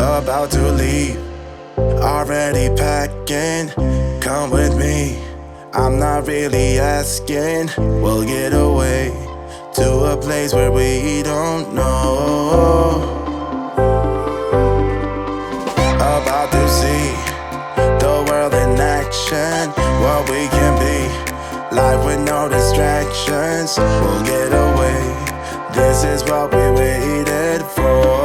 about to leave, already packing. Come with me, I'm not really asking. We'll get away to a place where we don't know. About to see the world in action, what we can be, life with no distractions. We'll get away, this is what we waited for.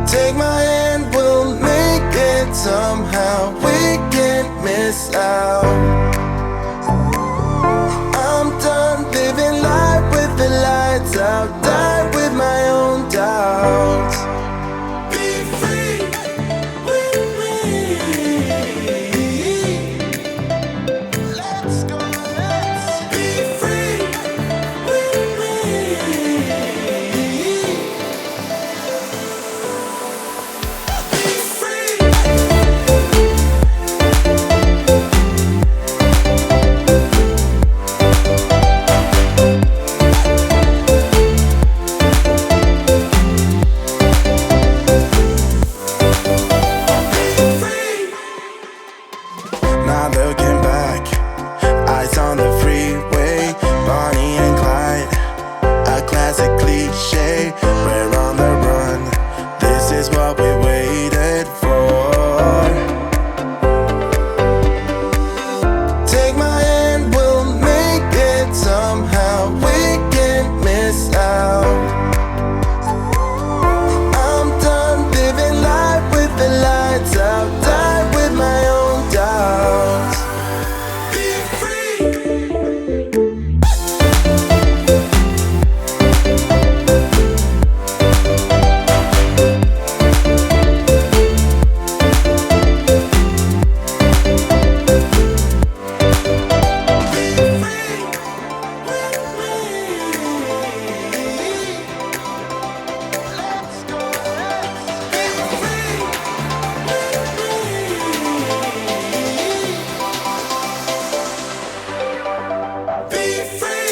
Take my hand, we'll make it somehow. We can't miss out. I'm done living life with the lights out, die with my own doubts. Be free with me. Let's go, let's be free with me. Not looking back, eyes on the freeway, Bonnie and Clyde, a classic cliche. We're on the run, this is what we waited for. Take my hand, we'll make it somehow. We can't miss out. I'm done living life with the lights out, die with my own doubts. Be free. Be free.